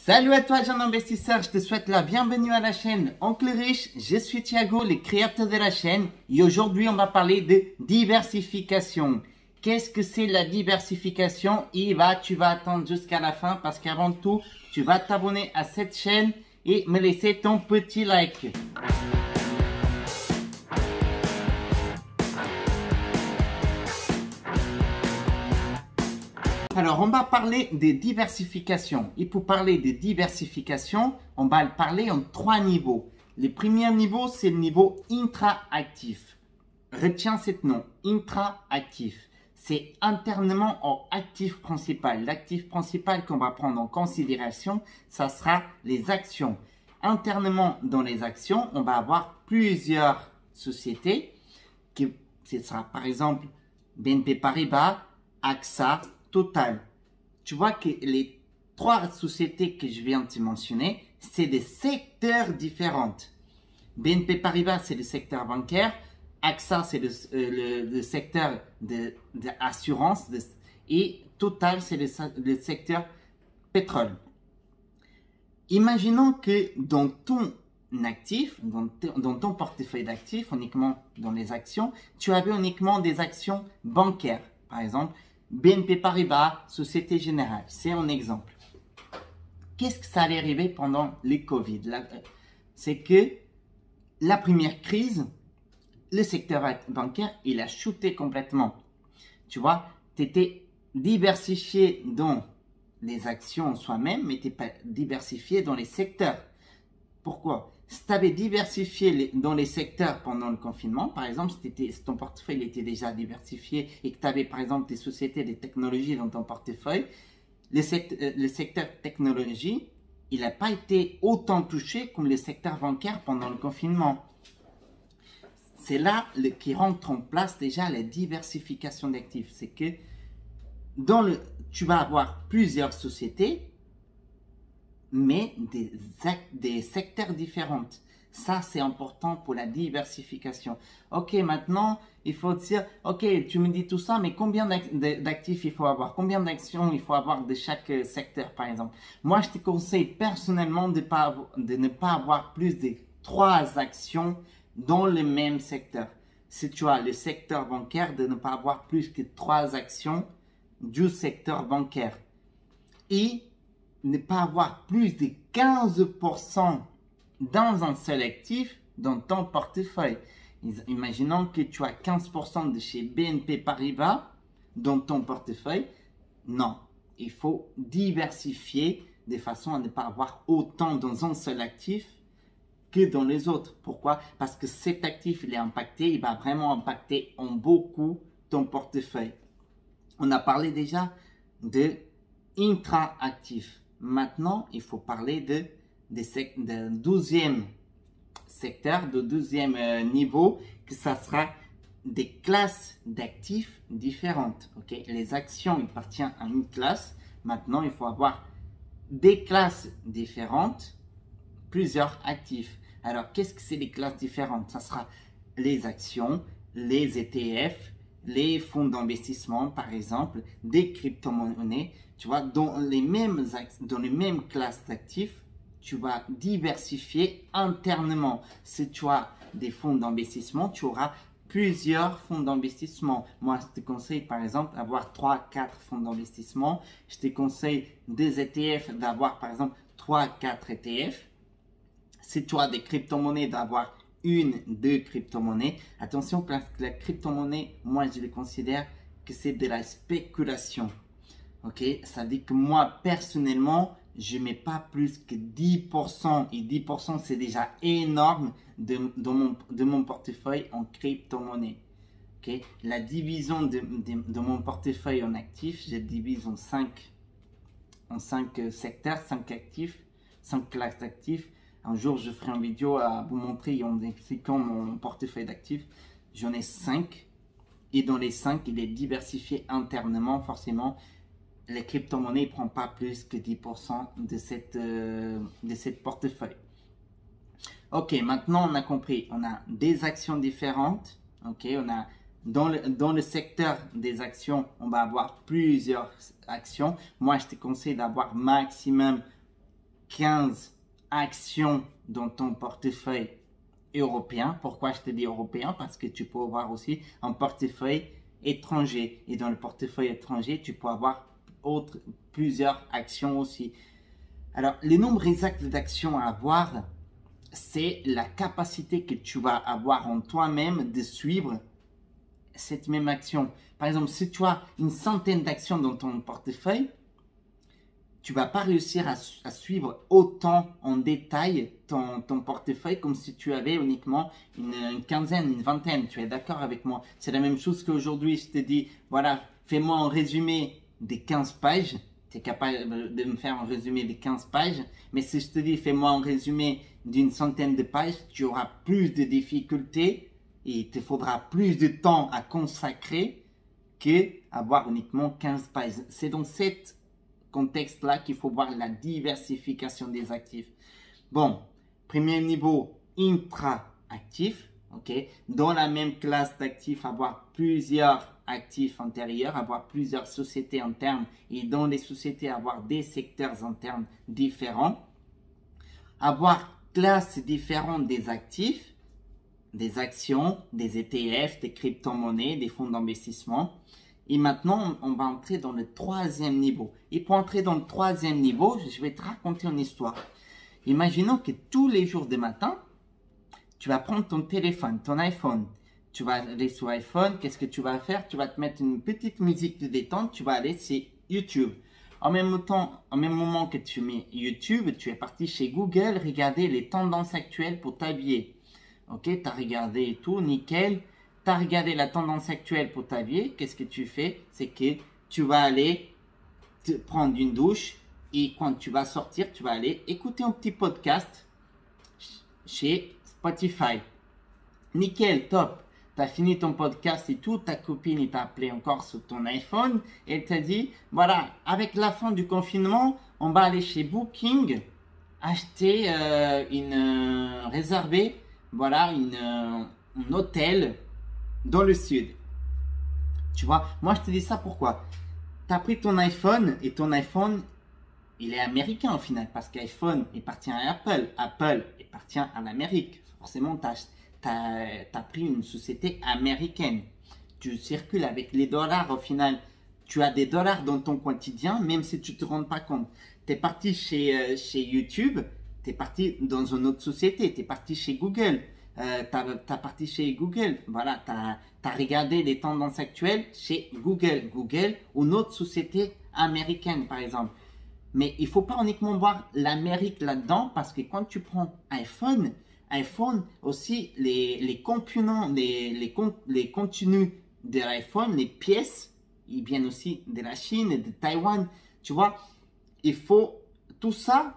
Salut à toi jeune investisseur, je te souhaite la bienvenue à la chaîne Oncle Riche. Je suis Thiago, le créateur de la chaîne et aujourd'hui on va parler de diversification. Qu'est-ce que c'est la diversification? Tu vas attendre jusqu'à la fin parce qu'avant tout, tu vas t'abonner à cette chaîne et me laisser ton petit like. Alors, on va parler des diversifications. Et pour parler des diversifications, on va le parler en 3 niveaux. Le premier niveau, c'est le niveau intra-actif. Retiens ce nom, intra-actif. C'est internement au actif principal. L'actif principal qu'on va prendre en considération, ça sera les actions. Internement dans les actions, on va avoir plusieurs sociétés. Ce sera par exemple BNP Paribas, AXA, Total. Tu vois que les 3 sociétés que je viens de te mentionner, c'est des secteurs différents. BNP Paribas, c'est le secteur bancaire. AXA, c'est le secteur d'assurance. Et Total, c'est le secteur pétrole. Imaginons que dans ton actif, dans ton portefeuille d'actifs, uniquement dans les actions, tu avais uniquement des actions bancaires. Par exemple, BNP Paribas, Société Générale, c'est un exemple. Qu'est-ce que ça allait arriver pendant le Covid? C'est que la première crise, le secteur bancaire, il a chuté complètement. Tu vois, tu étais diversifié dans les actions en soi-même, mais tu n'es pas diversifié dans les secteurs. Pourquoi? Si tu avais diversifié dans les secteurs pendant le confinement, par exemple, si ton portefeuille était déjà diversifié et que tu avais par exemple des sociétés, des technologies dans ton portefeuille, le secteur technologie, il n'a pas été autant touché comme le secteur bancaire pendant le confinement. C'est là qui rentre en place déjà la diversification d'actifs. C'est que tu vas avoir plusieurs sociétés, mais des secteurs différents. Ça, c'est important pour la diversification. Ok, maintenant, il faut dire, ok, tu me dis tout ça, mais combien d'actifs il faut avoir? Combien d'actions il faut avoir de chaque secteur, par exemple? Moi, je te conseille personnellement de ne pas avoir plus de 3 actions dans le même secteur. Si tu as le secteur bancaire, de ne pas avoir plus que 3 actions du secteur bancaire. Et ne pas avoir plus de 15% dans un seul actif dans ton portefeuille. Imaginons que tu as 15% de chez BNP Paribas dans ton portefeuille. Non, il faut diversifier de façon à ne pas avoir autant dans un seul actif que dans les autres. Pourquoi? Parce que cet actif, il est impacté, il va vraiment impacter en beaucoup ton portefeuille. On a parlé déjà de intra-actif. Maintenant, il faut parler de 12e secteur, de 12e niveau, que ça sera des classes d'actifs différentes. Okay? Les actions, il appartient à une classe. Maintenant, il faut avoir des classes différentes, plusieurs actifs. Alors, qu'est-ce que c'est les classes différentes? Ça sera les actions, les ETF, les fonds d'investissement, par exemple, des crypto-monnaies. Tu vois, dans les mêmes classes d'actifs, tu vas diversifier internement. Si tu as des fonds d'investissement, tu auras plusieurs fonds d'investissement. Moi, je te conseille, par exemple, d'avoir 3-4 fonds d'investissement. Je te conseille des ETF, d'avoir, par exemple, 3-4 ETF. Si tu as des crypto-monnaies, d'avoir 1-2 crypto-monnaies. Attention, parce que la crypto-monnaie, moi, je le considère que c'est de la spéculation. Ok, ça dit que moi, personnellement, je ne mets pas plus que 10%. Et 10%, c'est déjà énorme de mon portefeuille en crypto-monnaie. Ok, la division de mon portefeuille en actifs, je le divise en 5 secteurs, 5 actifs, 5 classes d'actifs. Un jour, je ferai une vidéo à vous montrer en expliquant mon portefeuille d'actifs. J'en ai 5. Et dans les 5, il est diversifié internement, forcément. Les crypto-monnaies ne prennent pas plus que 10% de cette portefeuille. Ok, maintenant on a compris. On a des actions différentes. Ok, on a dans le secteur des actions, on va avoir plusieurs actions. Moi, je te conseille d'avoir maximum 15 actions dans ton portefeuille européen. Pourquoi je te dis européen? Parce que tu peux avoir aussi un portefeuille étranger. Et dans le portefeuille étranger, tu peux avoir plusieurs actions aussi. Alors, le nombre exact d'actions à avoir, c'est la capacité que tu vas avoir en toi-même de suivre cette même action. Par exemple, si tu as une centaine d'actions dans ton portefeuille, tu vas pas réussir à suivre autant en détail ton portefeuille comme si tu avais uniquement une quinzaine, une vingtaine. Tu es d'accord avec moi? C'est la même chose qu'aujourd'hui, je te dis, voilà, fais-moi un résumé des 15 pages. Tu es capable de me faire un résumé des 15 pages. Mais si je te dis, fais-moi un résumé d'une centaine de pages, tu auras plus de difficultés et il te faudra plus de temps à consacrer que avoir uniquement 15 pages. C'est dans cette contexte-là qu'il faut voir la diversification des actifs. Bon, premier niveau, intra-actif. Okay. Dans la même classe d'actifs, avoir plusieurs actifs antérieurs, avoir plusieurs sociétés internes et dans les sociétés, avoir des secteurs internes différents. Avoir classes différentes des actifs, des actions, des ETF, des crypto-monnaies, des fonds d'investissement. Et maintenant, on va entrer dans le troisième niveau. Et pour entrer dans le troisième niveau, je vais te raconter une histoire. Imaginons que tous les jours de matin, tu vas prendre ton téléphone, ton iPhone. Tu vas aller sur iPhone. Qu'est-ce que tu vas faire? Tu vas te mettre une petite musique de détente. Tu vas aller sur YouTube. En même moment que tu mets YouTube, tu es parti chez Google regarder les tendances actuelles pour t'habiller. Ok, tu as regardé et tout, nickel. Tu as regardé la tendance actuelle pour t'habiller, qu'est-ce que tu fais? C'est que tu vas aller te prendre une douche et quand tu vas sortir, tu vas aller écouter un petit podcast chez Spotify. Nickel, top. Tu as fini ton podcast et tout, ta copine t'a appelé encore sur ton iPhone et elle t'a dit, voilà, avec la fin du confinement, on va aller chez Booking, acheter réserver, voilà, un hôtel dans le sud. Tu vois, moi je te dis ça pourquoi? Tu as pris ton iPhone et ton iPhone, il est américain au final parce qu'iPhone appartient à Apple. Apple appartient à l'Amérique. Forcément, tu as pris une société américaine. Tu circules avec les dollars au final. Tu as des dollars dans ton quotidien même si tu ne te rends pas compte. Tu es parti chez YouTube, tu es parti dans une autre société, tu es parti chez Google. T'as parti chez Google, voilà, t'as regardé les tendances actuelles chez Google, ou une autre société américaine par exemple. Mais il faut pas uniquement voir l'Amérique là-dedans parce que quand tu prends iPhone aussi les components, les contenus de l'iPhone, les pièces, ils viennent aussi de la Chine et de Taïwan. Tu vois, il faut tout ça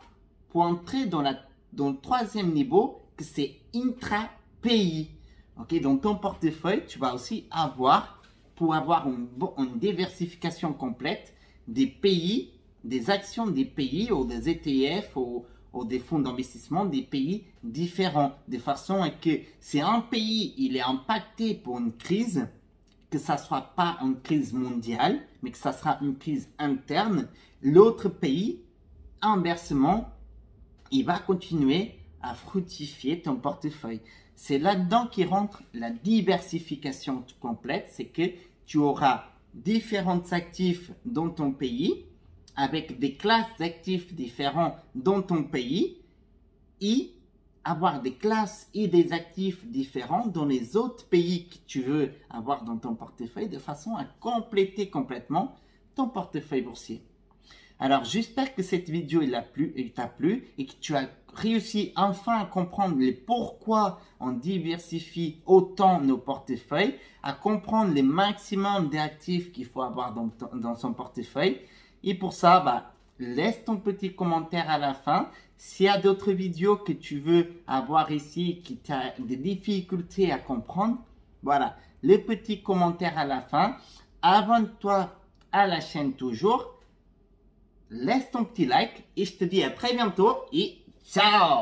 pour entrer dans le troisième niveau. C'est intra-pays. Okay? Dans ton portefeuille, tu vas aussi avoir, pour avoir une diversification complète des pays, des actions des pays ou des ETF ou des fonds d'investissement des pays différents. De façon à que si un pays il est impacté pour une crise, que ça ne soit pas une crise mondiale, mais que ça sera une crise interne, l'autre pays, inversement, il va continuer à fructifier ton portefeuille. C'est là-dedans qui rentre la diversification complète, c'est que tu auras différents actifs dans ton pays, avec des classes d'actifs différents dans ton pays, et avoir des classes et des actifs différents dans les autres pays que tu veux avoir dans ton portefeuille, de façon à compléter complètement ton portefeuille boursier. Alors, j'espère que cette vidéo t'a plu et que tu as réussi enfin à comprendre les pourquoi on diversifie autant nos portefeuilles, à comprendre les maximums d'actifs qu'il faut avoir dans son portefeuille. Et pour ça, laisse ton petit commentaire à la fin. S'il y a d'autres vidéos que tu veux avoir ici, qui tu as des difficultés à comprendre, voilà, le petit commentaire à la fin. Abonne-toi à la chaîne toujours. Laisse ton petit like et je te dis à très bientôt et ciao!